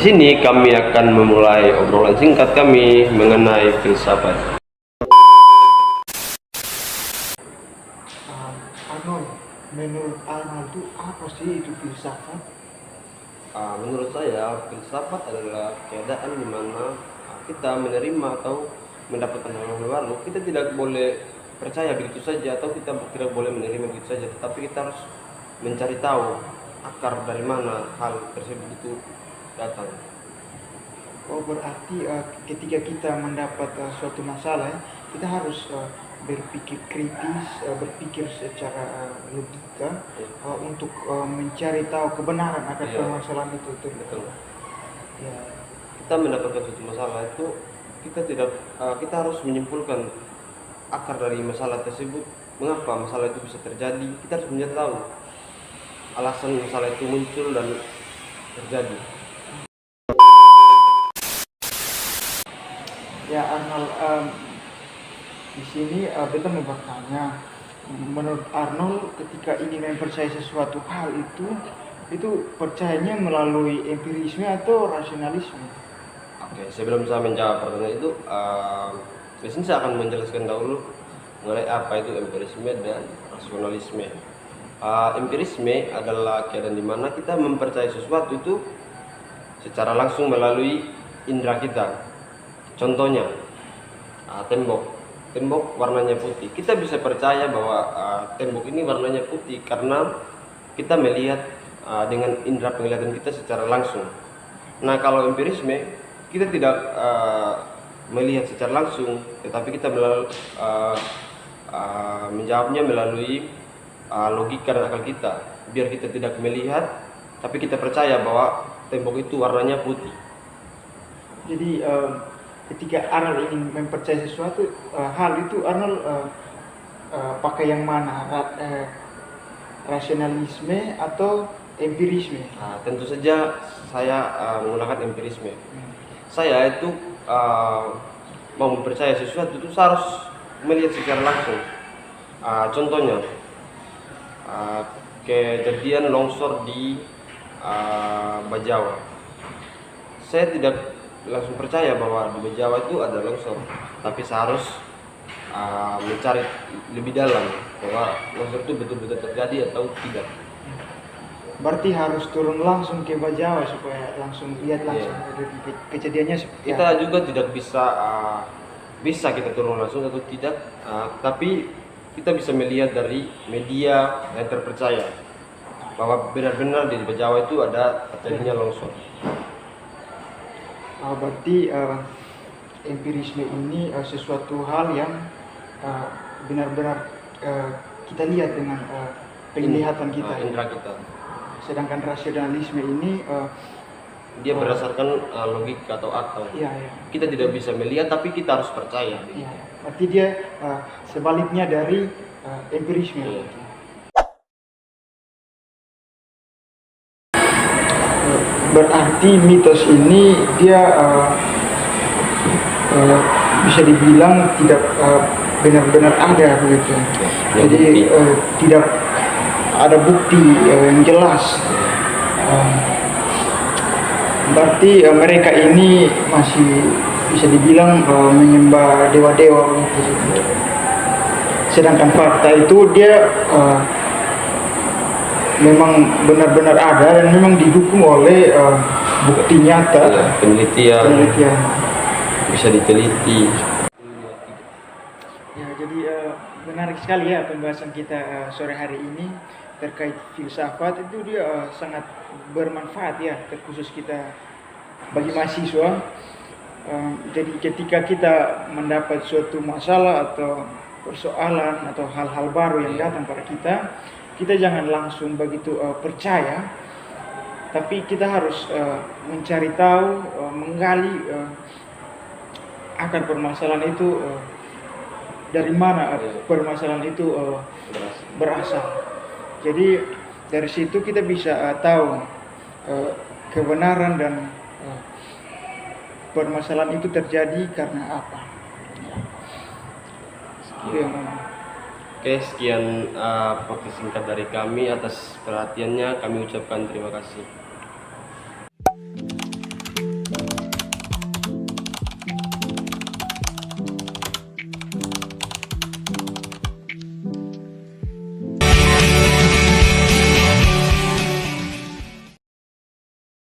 sini kami akan memulai obrolan singkat kami mengenai filsafat. Arnold, menurut Arnold itu apa sih itu filsafat? Menurut saya, filsafat adalah keadaan di mana kita menerima atau mendapatkan hal-hal baru. Kita tidak boleh percaya begitu saja atau kita tidak boleh menerima begitu saja, tetapi kita harus mencari tahu akar dari mana hal tersebut itu datang. Oh, berarti ketika kita mendapat suatu masalah, kita harus berpikir kritis, berpikir secara logika untuk mencari tahu kebenaran akan Iya. permasalahan itu. Betul. Ya. Kita mendapatkan suatu masalah itu kita harus menyimpulkan akar dari masalah tersebut, mengapa masalah itu bisa terjadi. Kita harus mencari tahu alasan masalah itu muncul dan terjadi. Ya Arnold, di sini beta mau bertanya, menurut Arnold ketika ingin mempercayai sesuatu hal itu percayanya melalui empirisme atau rasionalisme? Oke, sebelum saya menjawab pertanyaan itu, di sini saya akan menjelaskan dahulu mengenai apa itu empirisme dan rasionalisme. Empirisme adalah keadaan di mana kita mempercayai sesuatu itu secara langsung melalui indera kita. Contohnya, tembok warnanya putih. Kita bisa percaya bahwa tembok ini warnanya putih karena kita melihat dengan indera penglihatan kita secara langsung. Nah, kalau empirisme, kita tidak melihat secara langsung, tetapi kita menjawabnya melalui logika dan akal kita. Biar kita tidak melihat, tapi kita percaya bahwa tembok itu warnanya putih. Jadi ketika Arnold ingin mempercayai sesuatu hal itu, Arnold pakai yang mana? Rasionalisme atau empirisme? Tentu saja saya menggunakan empirisme. Saya itu mau mempercayai sesuatu itu saya harus melihat secara langsung. Contohnya, kejadian longsor di Bajawa. Saya tidak langsung percaya bahwa di Bajawa itu ada longsor, tapi saya harus mencari lebih dalam bahwa longsor itu betul-betul terjadi atau tidak. Berarti harus turun langsung ke Bajawa supaya langsung lihat langsung kejadiannya seperti Kita juga tidak bisa kita turun langsung atau tidak, tapi kita bisa melihat dari media yang terpercaya bahwa benar-benar di Bajawa itu ada terjadinya longsor. Berarti empirisme ini sesuatu hal yang benar-benar kita lihat dengan penglihatan kita. Indera kita. Sedangkan rasionalisme ini Dia berdasarkan logika atau akal. Iya. Kita tidak bisa melihat, tapi kita harus percaya. Iya. Berarti dia sebaliknya dari empirisme. Iya. Berarti mitos ini dia bisa dibilang tidak benar-benar ada begitu. Jadi tidak ada bukti yang jelas. Berarti mereka ini masih bisa dibilang menyembah dewa-dewa begitu. Sedangkan fakta itu dia memang benar-benar ada dan memang didukung oleh bukti nyata. Penelitian bisa diteliti. Ya, jadi menarik sekali ya pembahasan kita sore hari ini terkait filsafat. Itu dia sangat bermanfaat ya, terkhusus kita bagi mahasiswa. Jadi ketika kita mendapat suatu masalah atau persoalan atau hal-hal baru yang datang pada kita jangan langsung begitu percaya, tapi kita harus mencari tahu, menggali akar permasalahan itu, dari mana permasalahan itu berasal. Jadi dari situ kita bisa tahu kebenaran dan permasalahan itu terjadi karena apa. Oke, sekian podcast singkat dari kami. Atas perhatiannya kami ucapkan terima kasih.